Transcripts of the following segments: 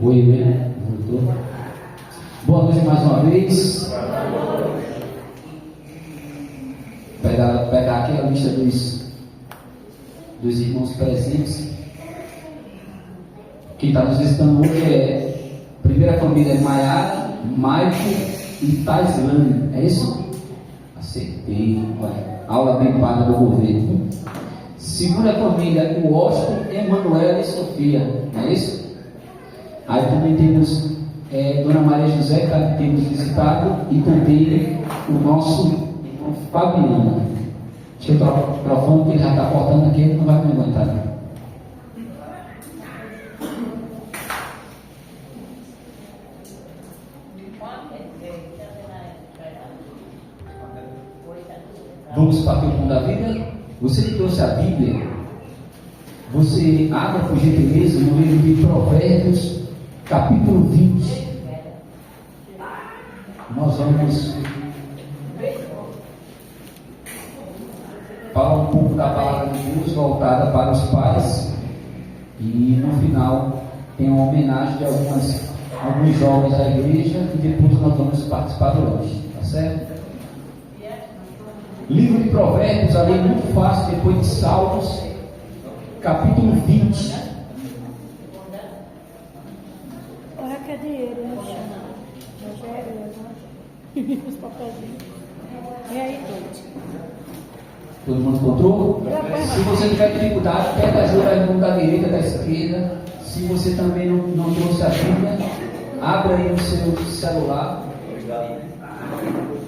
Oi, né? Voltou. Boa noite mais uma vez. Pegar aqui a lista dos irmãos presentes. Quem está nos visitando hoje é a primeira família é Maiara, Maicon e Taislane. É isso? Acertei. Olha, aula bem paga do governo. Segunda família, o Washington, Emanuela e Sofia. É isso? Aí também temos Dona Maria José, que temos visitado, e também o nosso irmão Fabiano. Deixa eu trocar o microfone, que ele já está cortando aqui, ele não vai me aguentar. Né? Vamos para o pão da vida. Você que trouxe a Bíblia, você abra por gentileza no livro de Provérbios, capítulo 20. Nós vamos falar um pouco da palavra de Deus voltada para os pais. E no final tem uma homenagem de alguns jovens da igreja. E depois nós vamos participar do lanche, tá certo? Livro de Provérbios, ali muito fácil, depois de Salmos, capítulo 20. Olha que é dinheiro, né? Os papelzinhos. E aí, todo mundo encontrou? Se você tiver dificuldade, pega ajuda aí da direita, da esquerda. Se você também não trouxe a Bíblia, abra aí no seu celular.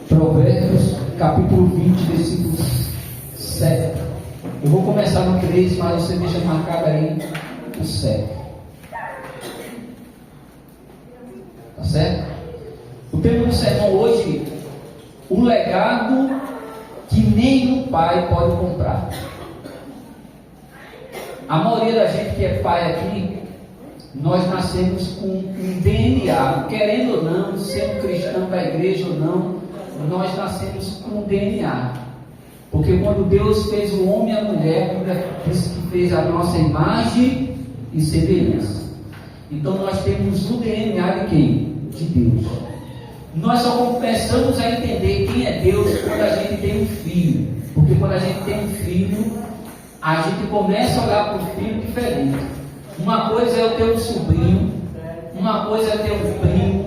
Provérbios, capítulo 20, versículo 7. Eu vou começar no 3, mas você deixa marcado aí o 7. Tá certo? O tema do sermão hoje, o legado que nem o pai pode comprar. A maioria da gente que é pai aqui, nós nascemos com um DNA, querendo ou não, sendo cristão da igreja ou não, nós nascemos com um DNA. Porque quando Deus fez o homem e a mulher, disse que fez a nossa imagem e semelhança. Então nós temos o DNA de quem? De Deus. Nós só começamos a entender quem é Deus quando a gente tem um filho. Porque quando a gente tem um filho, a gente começa a olhar para o filho diferente. Uma coisa é eu ter um sobrinho, uma coisa é ter um primo,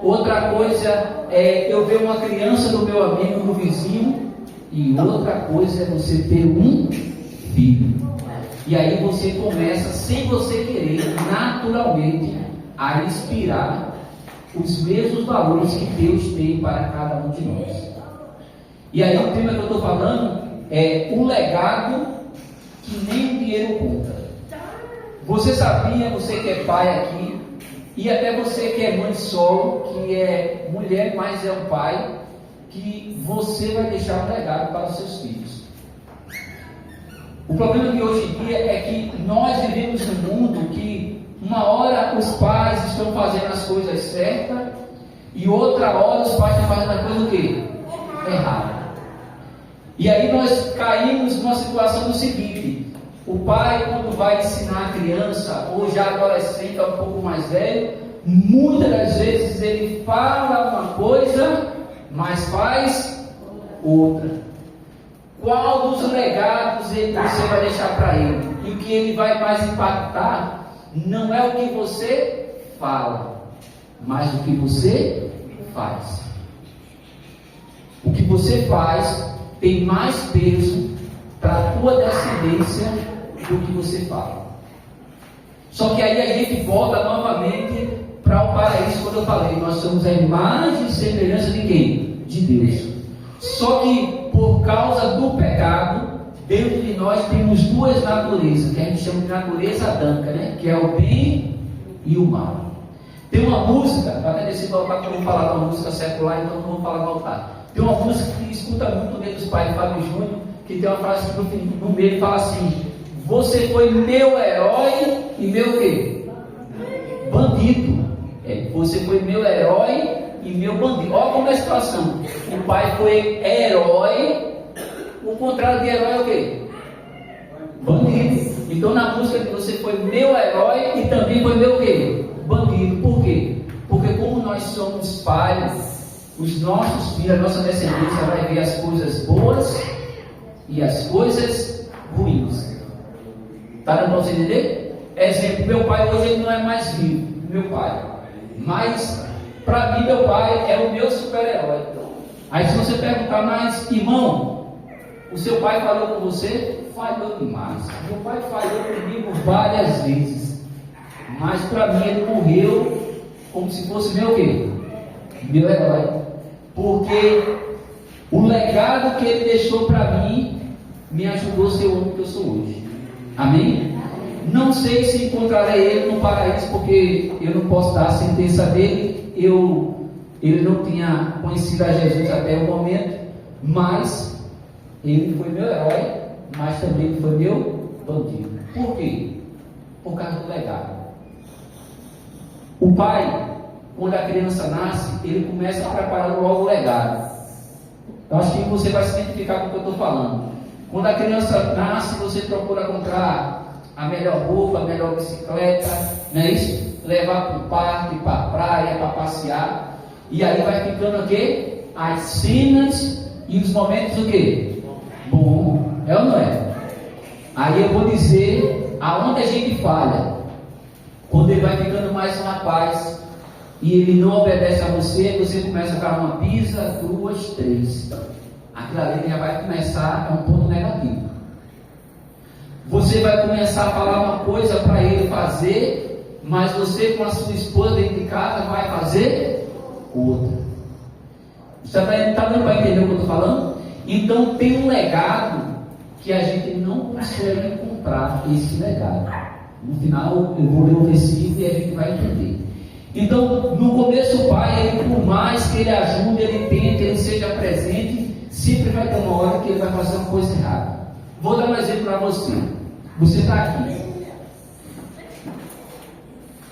outra coisa é eu ver uma criança do meu amigo, do vizinho, e outra coisa é você ter um filho. E aí você começa, sem você querer, naturalmente, a inspirar os mesmos valores que Deus tem para cada um de nós. E aí o tema que eu estou falando é o legado que nem o dinheiro compra. Você sabia, você que é pai aqui, e até você que é mãe solo, que é mulher, mas é um pai, que você vai deixar um legado para os seus filhos. O problema de hoje em dia é que nós vivemos num mundo que uma hora os pais estão fazendo as coisas certas e outra hora os pais estão fazendo a coisa o quê? Errada. E aí nós caímos numa situação do seguinte: o pai, quando vai ensinar a criança, ou já adolescente, ou um pouco mais velho, muitas das vezes ele fala uma coisa, mas faz outra. Qual dos legados você vai deixar para ele? E o que ele vai mais impactar não é o que você fala, mas o que você faz. O que você faz tem mais peso para a tua descendência do que você fala. Só que aí a gente volta novamente para o paraíso. Quando eu falei, nós somos a imagem e semelhança de quem? De Deus. Só que por causa do pecado, dentro de nós temos duas naturezas, que a gente chama de natureza adâmica, né? Que é o bem e o mal. Tem uma música, até nesse voltar que eu vou falar de uma música secular, então não vou falar voltar. Tem uma música que escuta muito dentro dos pais, Fábio Júnior, que tem uma frase que no meio fala assim: você foi meu herói e meu quê? Bandido. Você foi meu herói e meu bandido. Olha como é a situação. O pai foi herói, o contrário de herói é o quê? Bandido. Então na música você foi meu herói e também foi meu quê? Bandido. os nossos filhos, a nossa descendência vai ver as coisas boas e as coisas ruins. Está dando para você entender? Exemplo, meu pai hoje ele não é mais vivo, meu pai. Mas, para mim, meu pai é o meu super-herói. Aí se você perguntar, mas irmão, o seu pai falou com você? Falhou demais. Meu pai falhou comigo várias vezes. Mas para mim ele morreu como se fosse meu quê? Meu herói. Porque o legado que ele deixou para mim me ajudou a ser o homem que eu sou hoje. Amém? Não sei se encontrarei ele no paraíso, porque eu não posso dar a sentença dele. Ele não tinha conhecido a Jesus até o momento, mas ele foi meu herói, mas também ele foi meu bandido. Por quê? Por causa do legado. O pai, quando a criança nasce, ele começa a preparar logo o legado. Eu acho que você vai se identificar com o que eu estou falando. Quando a criança nasce, você procura comprar a melhor roupa, a melhor bicicleta, não é isso? Levar para o parque, para a praia, para passear. E aí vai ficando o quê? As cenas e os momentos o quê? Bom, é ou não é? Aí eu vou dizer aonde a gente falha. Quando ele vai ficando mais um rapaz e ele não obedece a você, você começa a dar uma pisa, 2, 3. Aquilo ali já vai começar, é um ponto negativo. Você vai começar a falar uma coisa para ele fazer, mas você com a sua esposa dentro de casa vai fazer outra. Você está dando para entender o que eu estou falando? Então tem um legado que a gente não consegue encontrar esse legado. No final eu vou ler o versículo e a gente vai entender. Então no começo o pai, ele, por mais que ele ajude, ele tente, ele seja presente, sempre vai ter uma hora que ele vai fazer uma coisa errada. Vou dar um exemplo para você. Você está aqui.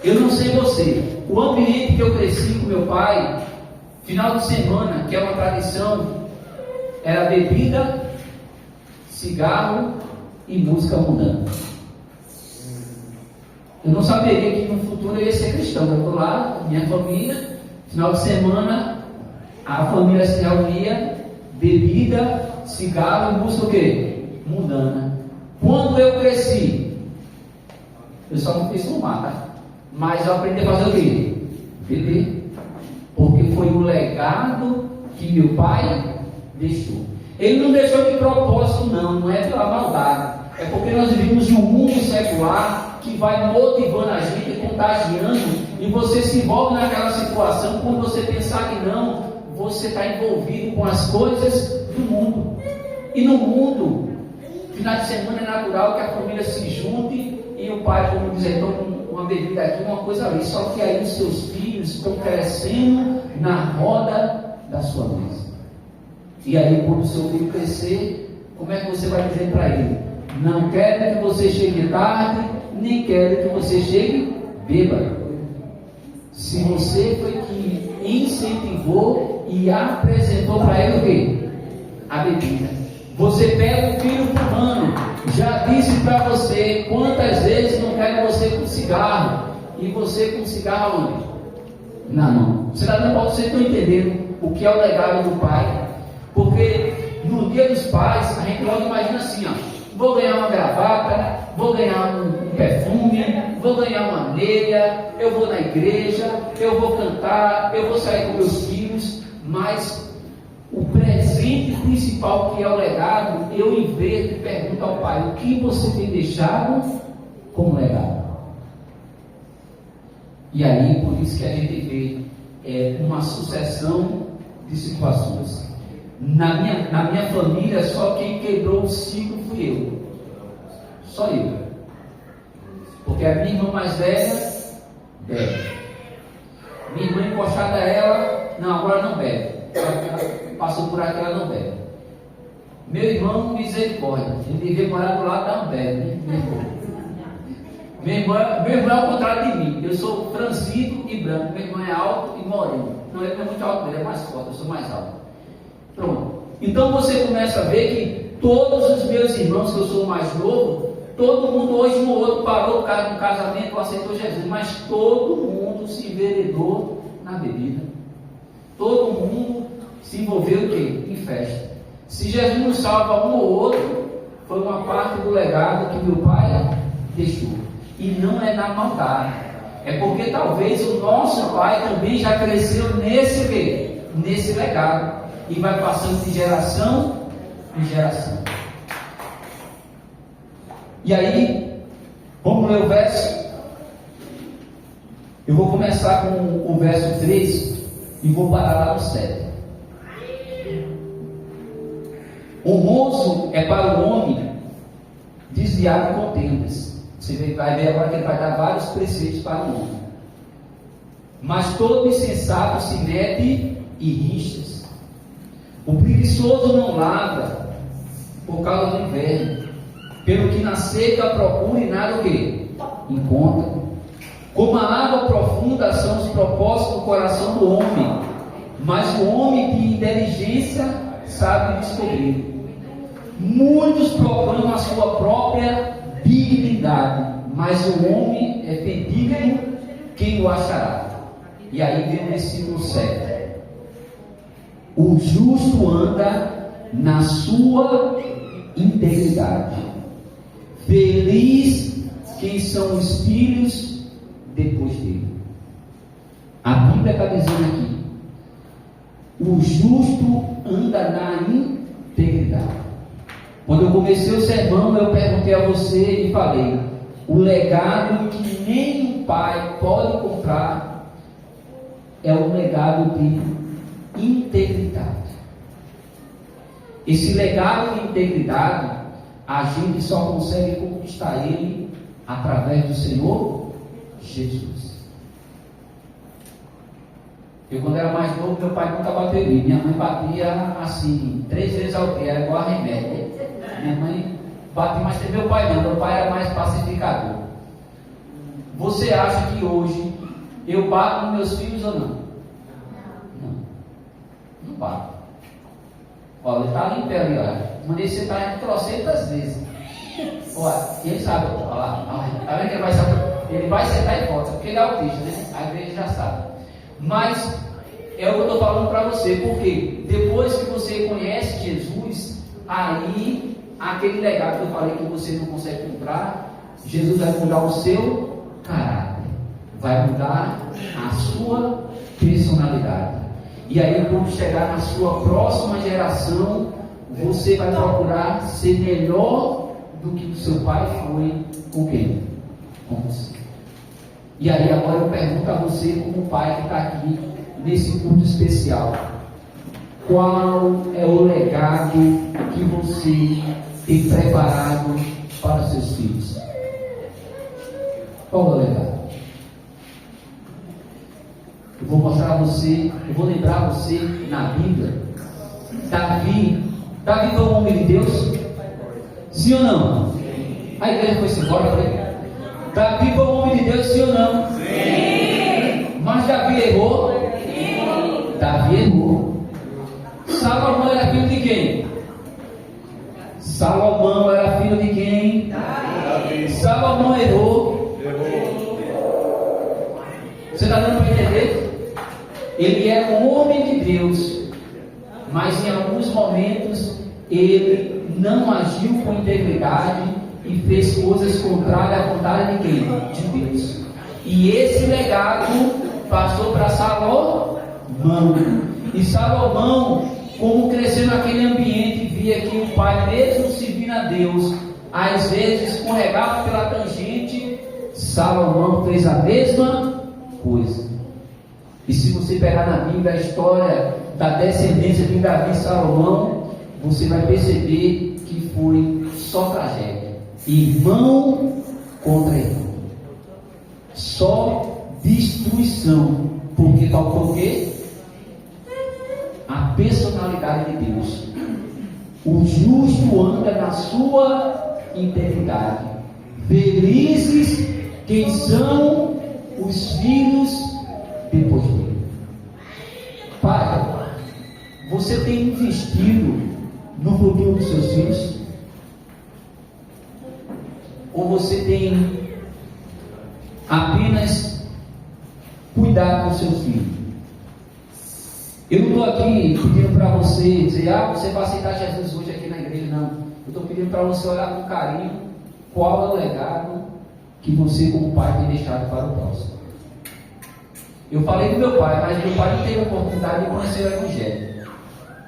Eu não sei você, o ambiente que eu cresci com meu pai, final de semana, que é uma tradição, era bebida, cigarro e música mundana. Eu não saberia que no futuro eu ia ser cristão. Eu estou lá, minha família, final de semana, a família se reunia, bebida, cigarro e música o quê? Mundana. Quando eu cresci, eu só não fiz fumar, tá? Mas eu aprendi a fazer o quê? Beber. Porque foi o legado que meu pai deixou. Ele não deixou de propósito, não é pela maldade. É porque nós vivemos em um mundo secular que vai motivando a gente, contagiando, e você se envolve naquela situação. Quando você pensar que não, você está envolvido com as coisas do mundo. E no mundo, final de semana é natural que a família se junte e o pai, como diz, então, uma bebida aqui, uma coisa ali. Só que aí os seus filhos estão crescendo na roda da sua mesa. E aí, quando o seu filho crescer, como é que você vai dizer para ele? Não quero que você chegue tarde, nem quero que você chegue bêbado. Se você foi que incentivou e apresentou para ele o quê? A bebida. Você pega o filho fumando, já disse para você quantas vezes não quer você com cigarro, e você com cigarro onde? Na mão. Você está dando para você estão entendendo o que é o legado do pai? Porque no dia dos pais, a gente logo imagina assim, ó. Vou ganhar uma gravata, vou ganhar um perfume, vou ganhar uma meia, eu vou na igreja, eu vou cantar, eu vou sair com meus filhos, mas o presente principal, que é o legado, eu inverto e pergunto ao pai: o que você tem deixado como legado? E aí, por isso que a gente vê uma sucessão de situações. Na minha família, só quem quebrou o ciclo fui eu. Só eu. Porque a minha irmã mais velha bebe. Minha irmã encostada a ela, não, agora não bebe. Ela passou por aqui, ela não bebe. Meu irmão, misericórdia, ele devia morar do lado da bebe, né? Meu irmão é ao contrário de mim. Eu sou franzido e branco. Meu irmão é alto e moreno. Não, ele não é muito alto, ele é mais forte, eu sou mais alto. Pronto. Então você começa a ver que todos os meus irmãos, que eu sou mais novo, todo mundo hoje no outro parou por causa do casamento, aceitou Jesus, mas todo mundo se enveredou na bebida. todo mundo se envolveu o quê? Em festa. Se Jesus nos salva um ou outro, foi uma parte do legado que meu pai deixou. E não é na maldade. É porque talvez o nosso pai também já cresceu nesse quê? Nesse legado. E vai passando de geração em geração. E aí, vamos ler o verso. Eu vou começar com o verso 3 e vou parar lá no 7. Honroso é para o homem desviar de contendas. Você vai ver agora que ele vai dar vários preceitos para o homem. Mas todo insensato se mete em rixas. O preguiçoso não lava por causa do inverno. Pelo que na seca procura e nada o quê? Encontra. Como a água profunda são os propósitos do coração do homem, mas o homem de inteligência sabe descobrir. Muitos proclamam a sua própria dignidade, mas o homem é bendigno, quem o achará? E aí vem o versículo 7. O justo anda na sua integridade. Feliz quem são os filhos depois dele. A Bíblia está dizendo aqui: o justo anda na integridade. Quando eu comecei o sermão, eu perguntei a você e falei: o legado que nem um pai pode comprar é o legado de integridade. Esse legado de integridade, a gente só consegue conquistar ele através do Senhor Jesus. Eu, quando era mais novo, meu pai nunca bateu em mim. Minha mãe batia assim, 3 vezes ao dia, era igual a remédio. Minha mãe batia, mas tem meu pai não. Meu pai era mais pacificador. Você acha que hoje eu bato nos meus filhos ou não? Não. Não bato. Olha, ele está ali em pé ali, olha. Mandei você estar trocentas vezes. Olha, ele sabe, olha lá. Tá vendo que ele vai sentar em foto, porque ele é autista, né? Às vezes ele já sabe. Mas é o que eu estou falando para você, porque depois que você conhece Jesus, aí aquele legado que eu falei que você não consegue comprar, Jesus vai mudar o seu caráter, vai mudar a sua personalidade. E aí, quando chegar na sua próxima geração, você vai procurar ser melhor do que o seu pai foi com quem? Com você. E aí agora eu pergunto a você, como pai que está aqui nesse culto especial, qual é o legado que você tem preparado para os seus filhos? Qual é o legado? Eu vou mostrar a você, eu vou lembrar você na Bíblia. Davi foi um homem de Deus? Sim ou não? Sim. A igreja foi-se embora para ele. Davi foi um homem de Deus, sim ou não? Sim. Mas Davi errou? Sim. Davi errou. Salomão era filho de quem? Salomão era filho de quem? Davi. Salomão errou. Você está dando para entender? Ele era um homem de Deus, mas em alguns momentos ele não agiu com integridade e fez coisas contrárias à vontade de quem? De Deus. E esse legado passou para Salomão. E Salomão, como cresceu naquele ambiente, via que o pai, mesmo servindo a Deus, às vezes escorregava pela tangente. Salomão fez a mesma coisa. E se você pegar na Bíblia a história da descendência de Davi e Salomão, você vai perceber que foi só tragédia. Irmão contra irmão. Só destruição. Porque faltou o quê? A personalidade de Deus. O justo anda na sua integridade. Felizes quem são os filhos depois dele. Pai, você tem investido no futuro dos seus filhos? Ou você tem apenas cuidado com seus filhos? Eu não estou aqui pedindo para você dizer, você vai aceitar Jesus hoje aqui na igreja, não. Eu estou pedindo para você olhar com carinho qual é o legado que você como pai tem deixado para o próximo. Eu falei do meu pai, mas meu pai não teve a oportunidade de conhecer o Evangelho.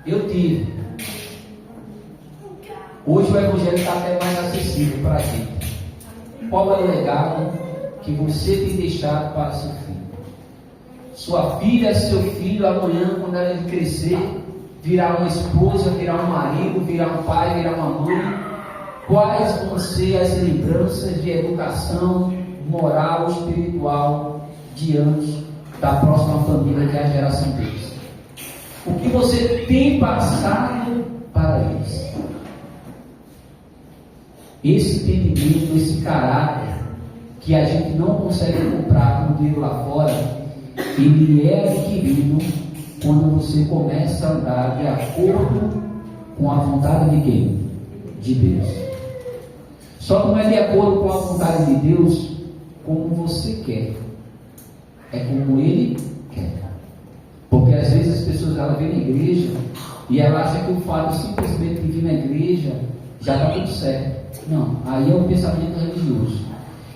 Eu tive. Hoje o Evangelho está até mais acessível para a gente. Qual é o legado que você tem deixado para seu filho? Sua filha, seu filho, amanhã, quando ele crescer, virar uma esposa, virar um marido, virar um pai, virar uma mãe. Quais vão ser as lembranças de educação moral, espiritual diante da próxima família, que é a geração deles? O que você tem passado para eles? Esse entendimento, esse caráter que a gente não consegue comprar com dinheiro lá fora, ele é adquirido quando você começa a andar de acordo com a vontade de quem? De Deus. Só que não é de acordo com a vontade de Deus como você quer, é como Ele quer. Porque às vezes as pessoas elas vêm na igreja e ela acha que o fato simplesmente de vir na igreja já está tudo certo. Não, aí é um pensamento religioso.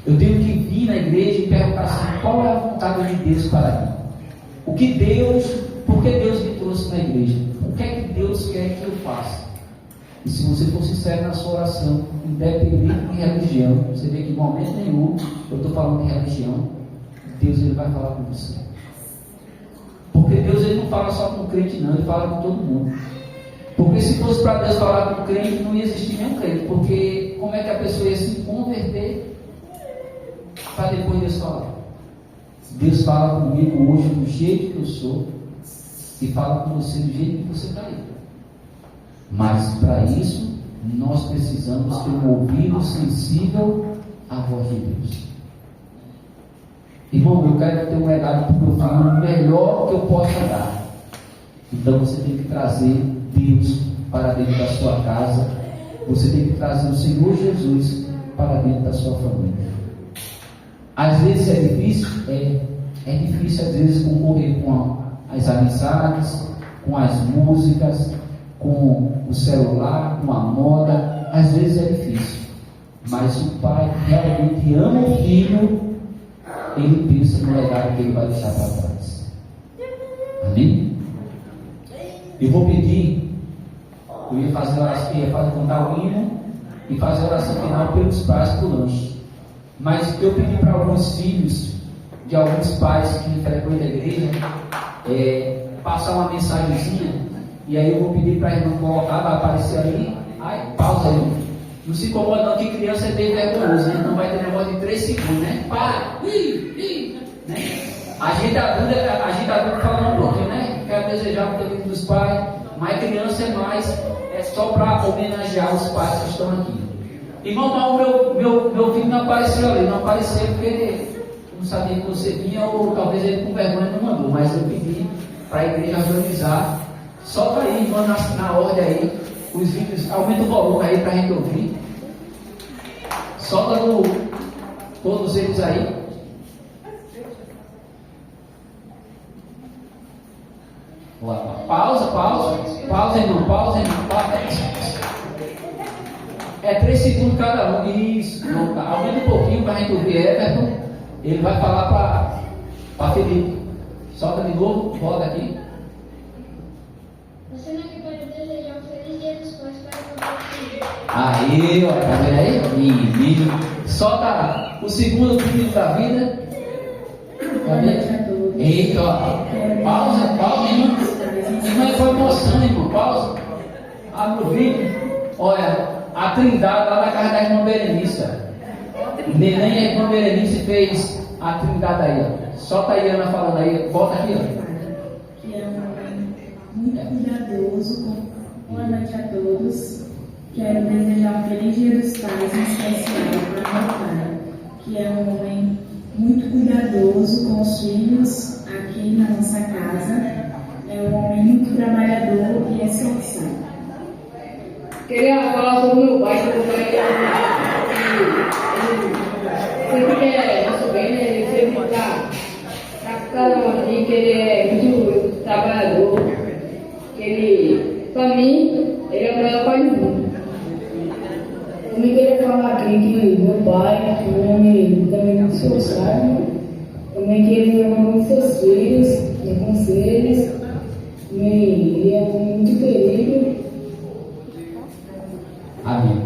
Eu tenho que vir na igreja e perguntar assim: qual é a vontade de Deus para mim? Por que Deus me trouxe na igreja? O que é que Deus quer que eu faça? E se você for sincero na sua oração, independente de religião, você vê que em momento nenhum eu estou falando de religião, Deus ele vai falar com você. Porque Deus ele não fala só com o crente, não, ele fala com todo mundo. Porque se fosse para Deus falar com o crente, não ia existir nenhum crente. Porque como é que a pessoa ia se converter para depois Deus falar? Deus fala comigo hoje do jeito que eu sou e fala com você do jeito que você está aí. Mas para isso nós precisamos ter um ouvido sensível à voz de Deus. Irmão, eu quero ter um legado para o meu filho melhor que eu possa dar. Então você tem que trazer Deus para dentro da sua casa. Você tem que trazer o Senhor Jesus para dentro da sua família. Às vezes é difícil? É difícil às vezes concorrer com as amizades, com as músicas, com o celular, com a moda. Às vezes é difícil. Mas o pai que realmente ama o filho, ele pensa no legado que ele vai deixar para trás. Amém? Eu vou pedir, eu ia fazer oração, contar o hino e fazer a oração final pelos pais para o lanche. Mas eu pedi para alguns filhos de alguns pais que frequentam a igreja passar uma mensagenzinha, e aí eu vou pedir para a irmã colocar, vai aparecer ali. Pausa aí. Não se incomoda não, que criança é bem vergonhoso, né? Não vai ter negócio de 3 segundos, né? Para! Né? A gente adulto fala um pouquinho, né? Quero desejar o feliz dos pais, mas criança é só para homenagear os pais que estão aqui. Irmão, mas meu filho não apareceu ali, não apareceu porque não sabia que você vinha, ou talvez ele com vergonha não mandou, mas eu pedi para a igreja organizar. Solta aí, irmão, na ordem aí, os vídeos, aumenta o volume aí para a gente ouvir. Solta todos eles aí. Pausa, irmão, pausa. É 3 segundos cada um. Isso, não, tá. Aumenta um pouquinho para a gente ouvir Everton. Ele vai falar para Felipe. Solta de novo, volta aqui. Você não quer para desejar um feliz dia dos pais para o filho. Aí, ó, tá vendo aí? Menino. Solta o segundo filho da vida. Cadê? Eita, ó. Pausa, irmão. Irmão, foi emoção, irmão. Pausa. Abre o vídeo. Olha, a Trindade lá na casa da irmã Berenice. Neném e a irmã Berenice fez a Trindade aí, ó. Solta aí, Ana, falando aí. Volta aqui, ó. Que é um homem muito cuidadoso. Boa noite a todos. Quero desejar um feliz dia dos pais, em especial para meu pai, que é um homem muito cuidadoso com os filhos aqui na nossa casa. É um homem muito trabalhador e esforçado. Queria falar sobre o meu pai, que eu sempre quer nosso bem, né? Ele sempre está cada um aqui, que ele é muito trabalhador. Ele, pra mim, ele é o melhor pai do mundo. Também queria falar aqui que meu pai, um homem também muito esforçado, também queria levar muitos filhos, me conselhos, ele é muito querido. Amém.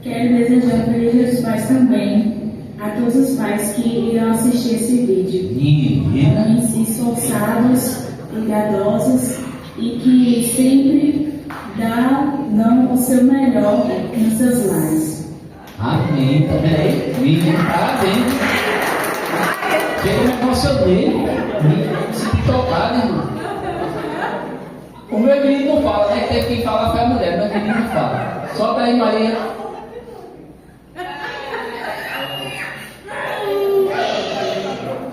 Quero desejar um feliz Dia dos Pais também a todos os pais que irão assistir esse vídeo. Menina. Homens esforçados, cuidadosos e que sempre dão o seu melhor nos seus lares. Amém. Também aí. Menina, parabéns. Eu me emocionei. Me senti tocado, irmão. O meu menino não fala, né? Quem fala foi a mulher, meu menino não fala. Solta aí, Maria.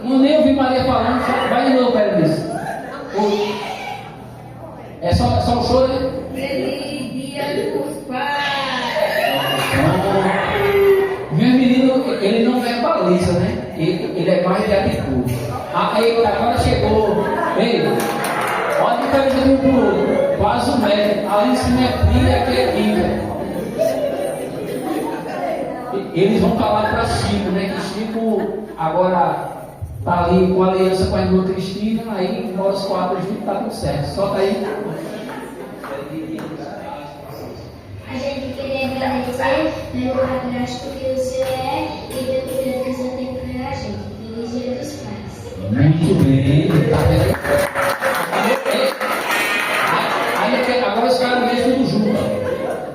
Não nem ouvi Maria falando, vai de novo, Berenice. É só o choro, né? Feliz Dia dos Pais! Meu menino, ele não verbaliza, né? Ele é mais de atitude. Aí agora chegou. Ei, olha a diferença de um pro outro. Quase um metro. Ali em cima é filha, aqui é filha. Eles vão falar para Chico, né? Que Chico agora tá ali com a aliança com a irmã Cristina, aí mora os quatro juntos, tá tudo certo. Solta aí. A gente queria agradecer pelo padrasto que o senhor é e pelo cuidado que o senhor tem com a gente. Feliz Dia dos Pais. Muito bem. Tá vendo? Agora os caras mesmo tudo junto.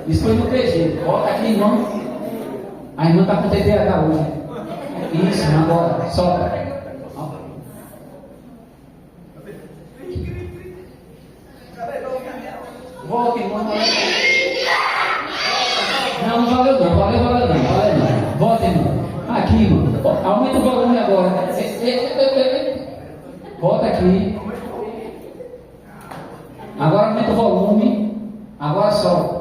Isso foi no PG. Bota aqui, irmão. A irmã tá com TDAH hoje. Isso, agora. Solta. Volta, irmão. Não valeu não. Volta, irmão. Aqui, irmão. Aumenta o volume agora. Volta aqui. Agora aumenta o volume. Agora solta.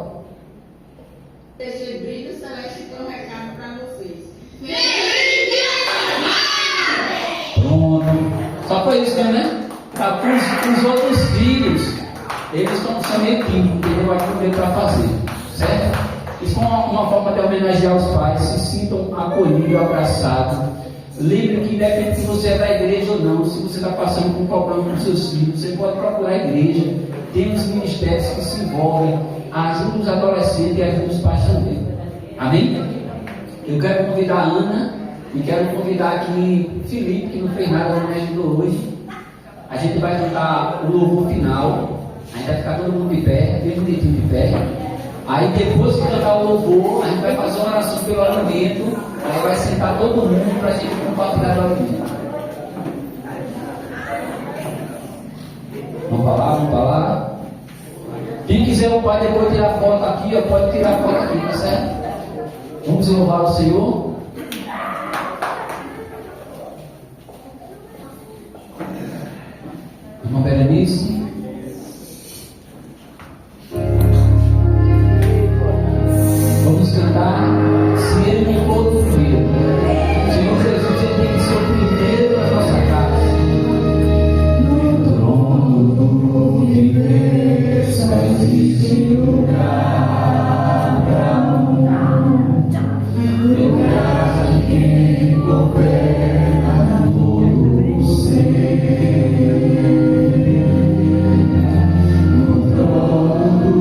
Esse brilho celeste tem um recado para vocês. Pronto. Só foi isso mesmo, né? Tá, os outros filhos, eles estão sendo meio tímidos, porque não vai ter para fazer. Certo? Isso é uma forma de homenagear os pais. Se sintam acolhidos, abraçados. Lembre que independente se você é da igreja ou não, se você está passando por um problema com seus filhos, você pode procurar a igreja. Temos ministérios que se envolvem, ajudam os adolescentes e ajudam os pais também. Amém? Eu quero convidar a Ana e quero convidar aqui Felipe, que não fez nada, não me ajudou hoje. A gente vai cantar o louvor final. A gente vai ficar todo mundo de pé, bem bonitinho de pé. Aí depois que cantar o louvor, a gente vai fazer uma oração pelo alimento. Aí vai sentar todo mundo para a gente compartilhar o alimento. Vamos falar. Quem quiser o pai depois tirar foto aqui, pode tirar foto aqui, tá certo? Vamos louvar o Senhor. Irmã Berenice. Vamos cantar. Se Ele não for do primeiro, Senhor Jesus, Ele tem que ser o primeiro da nossa casa. No trono de Deus só existe lugar para um. Lugar de quem governa todo o ser. No trono do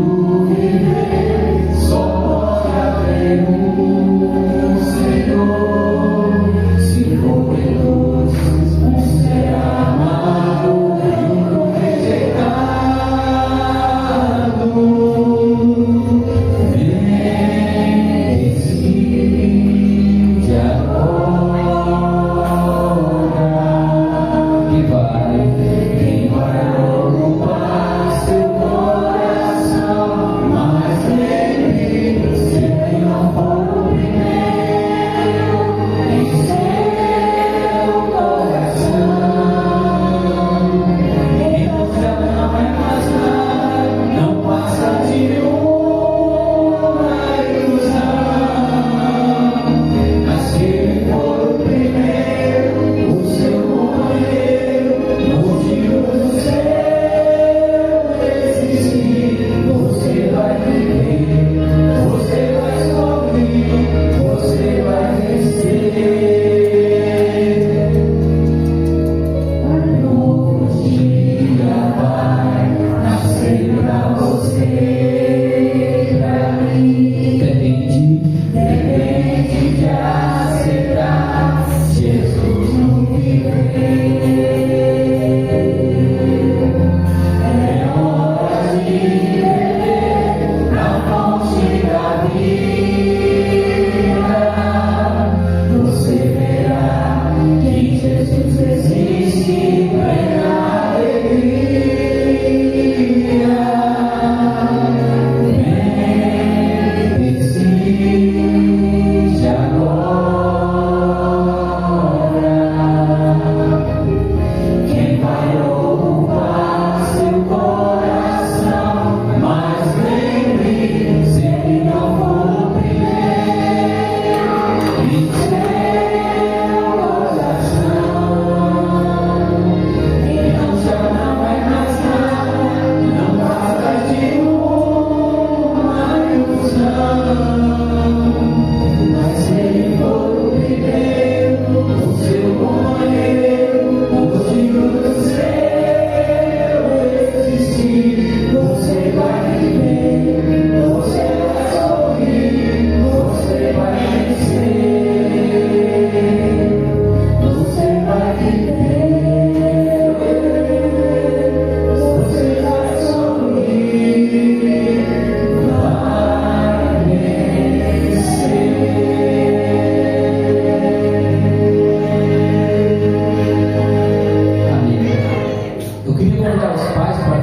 viver só pode haver um Senhor. Se for Jesus, um ser amado e um rejeitado. Decide agora que vai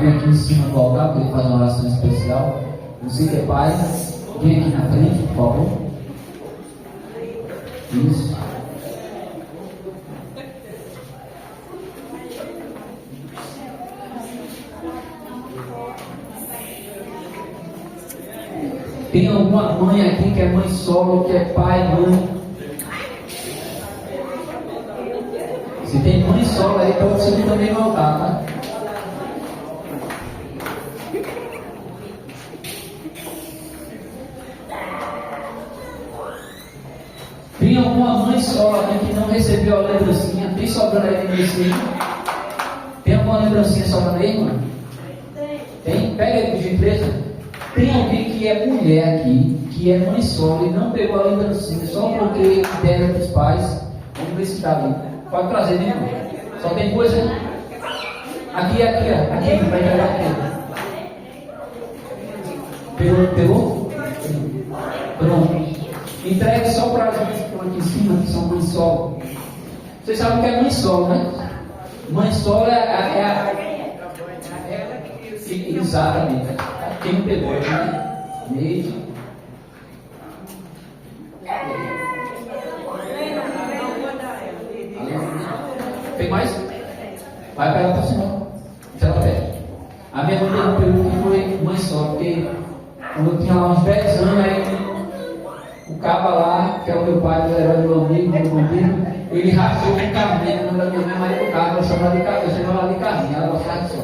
vir aqui em cima do altar para ele fazer uma oração especial. Você que é pai, vem aqui na frente, por favor. Isso. Tem alguma mãe aqui que é mãe solo, que é pai, mãe? Se tem mãe solo aí, pode subir também no altar, tá? Tem alguma mãe solo aqui que não recebeu a lembrancinha? Tem sobrando aí nesse aí? Tem alguma lembrancinha sobrando aí, irmã? Tem? Pega aí, por gentileza. Tem alguém que é mulher aqui, que é mãe solo e não pegou a lembrancinha, só porque a terra dos pais. Vamos ver se está ali. Pode trazer, né, irmão? Só tem coisa? Aqui, ó. Aqui, vai pegar aqui. Pegou? Pronto. Entregue só para as mães que estão aqui em cima, que são mãe solo. Vocês sabem o que é mãe solo, né? Mãe solo é a. Exatamente. Quem não pegou, né? Neide. Tem mais? Vai pegar para o senhor. Se ela pede. A minha mãe perguntou que foi mãe só, porque quando eu tinha lá uns 10 anos, aí o caba lá, que é o meu pai, o herói do meu amigo, ele rachou com o carrinho. Quando a minha mãe Maria do Carmo, eu chamava de carrinho, ela gostava de só.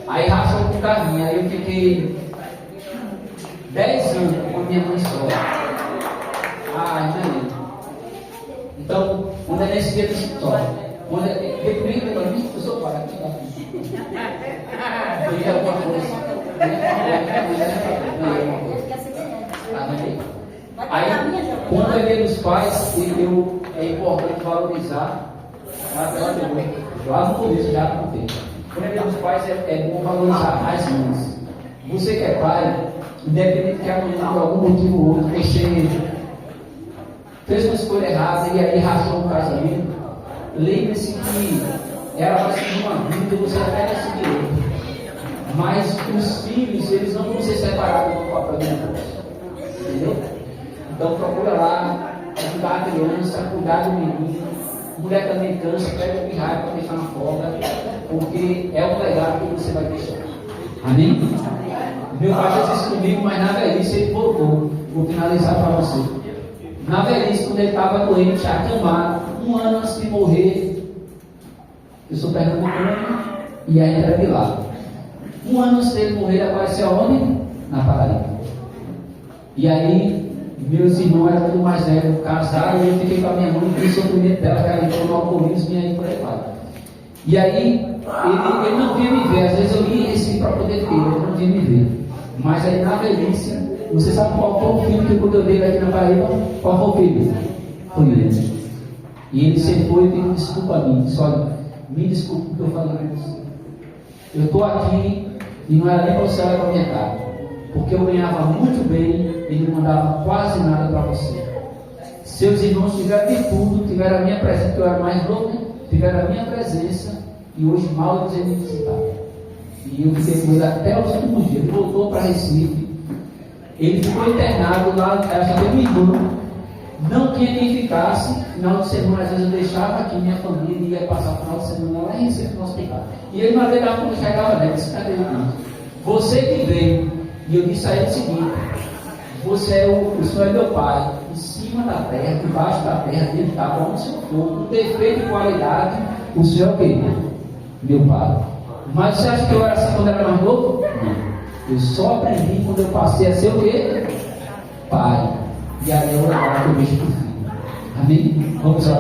Aí rachou com o carrinho, aí eu fiquei 10 anos com a minha mãe só. Imagina. Então, quando é nesse dia do escritório, quando é comigo, eu sou pai, aqui tá. Tem alguma coisa. Aí, quando é dia dos pais, é importante valorizar. Lá no começo já contei. Quando é dia dos pais, é bom valorizar as mães. Você que é pai, independente que a mãe, por algum motivo ou outro, você fez uma escolha errada e aí rachou o casamento, lembre-se que ela vai seguir uma vida e você até vai seguir outra. Mas os filhos, eles não vão ser separados do papel de Deus. Entendeu? Então procura lá, ajudar a criança, cuidar do menino. Mulher também cansa, pega o pirraia para deixar na folga, porque é o legado que você vai deixar. Amém? Meu pai já disse comigo, mas na velhice ele voltou. Vou finalizar para você. Na velhice, quando ele estava doente, acamado, 1 ano antes de morrer, eu sou pernambucano e ainda era de lá. 1 ano antes dele morrer, ele apareceu aonde? Na Paraíba. E aí, meus irmãos eram tudo mais velhos, casaram, e eu fiquei com a minha mãe, e o sofrimento dela, que ela entrou no alcoolismo e aí por aí vai. E aí, ele não vinha me ver, às vezes eu ia esse para poder ter, ele não vinha me ver. Mas aí na velhice, você sabe qual foi o filho que quando eu dei aqui na Paraíba? Qual foi o filho? Foi ele. E ele sempre foi e pediu desculpa a mim. Disse, olha, me desculpe porque eu falei com você. Eu estou aqui e não era nem para você olhar para a minha cara. Porque eu ganhava muito bem e não mandava quase nada para você. Seus irmãos tiveram de tudo, tiveram a minha presença, que eu era mais novo, né? Tiveram a minha presença e hoje mal eles me visitaram. E eu fiquei com ele até os últimos dias. Ele voltou para Recife. Ele ficou internado lá, ela já teve um irmão. Não tinha quem ficasse. Final de semana, às vezes eu deixava aqui minha família e ia passar o final de semana lá em Recife no hospital. E ele não acreditava quando chegava nele. Disse, cadê o você que veio? E eu disse a ele o seguinte: você é o senhor é meu pai, em cima da terra, debaixo da terra, dentro da água, onde o senhor for, com defeito e qualidade, o senhor é o quê? Meu pai. Mas você acha que eu era assim quando eu era mais novo? Não. Eu só aprendi quando eu passei a ser o quê? Pai. E aí eu agora que eu vejo por filho. Amém? Vamos lá.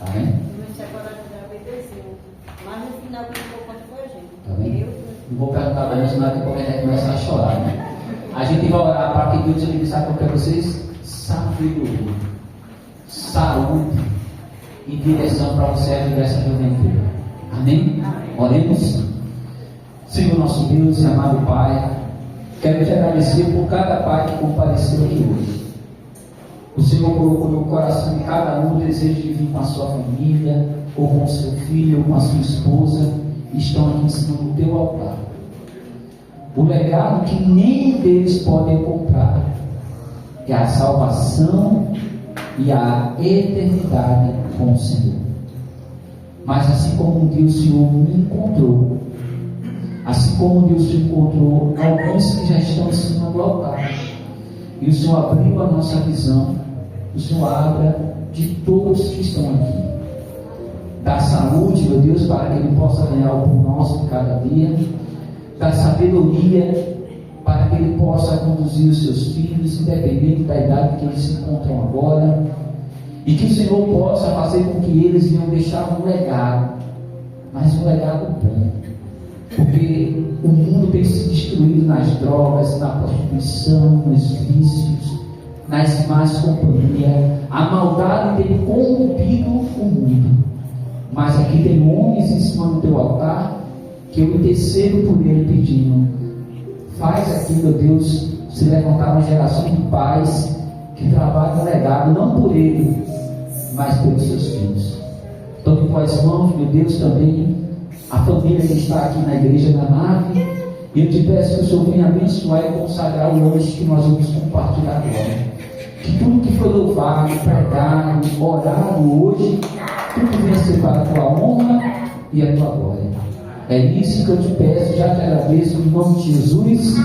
Amém? Mas no final do pouco foi a gente. Tá vendo? Não vou perguntar para senão daqui a pouco a gente começa a chorar, né? A gente vai orar para que Deus lhe sabe para vocês sabedoria, saúde e direção para você viver essa juventude. Amém? Oremos. Senhor nosso Deus e amado Pai, quero te agradecer por cada pai que compareceu aqui hoje. O Senhor colocou no coração de cada um o desejo de vir com a sua família, ou com o seu filho, ou com a sua esposa, estão aqui em cima do teu altar. O legado que nenhum deles podem comprar é a salvação e a eternidade com o Senhor. Mas assim como um dia o Senhor me encontrou, assim como um dia o Senhor encontrou alguns que já estão em cima do altar, e o Senhor abriu a nossa visão, o Senhor abra de todos que estão aqui. Dá saúde, meu Deus, para que ele possa ganhar o pão nosso cada dia. Dá sabedoria para que ele possa conduzir os seus filhos, independente da idade que eles se encontram agora. E que o Senhor possa fazer com que eles venham deixar um legado, mas um legado bom. Porque o mundo tem se destruído nas drogas, na prostituição, nos vícios, nas más companhias. A maldade tem corrompido o mundo. Mas aqui tem homens em cima do teu altar, que eu intercedo por ele pedindo: faz aqui, meu Deus, se levantar uma geração de pais que trabalham no legado, não por ele, mas pelos seus filhos. Então, com as mãos, meu Deus, também a família que está aqui na igreja da nave, e eu te peço que o Senhor venha abençoar e consagrar o lanche que nós vamos compartilhar agora. Que tudo que foi louvado, pregado, orado hoje, tudo venha ser para a tua honra e a tua glória. É isso que eu te peço, já te agradeço, em nome de Jesus.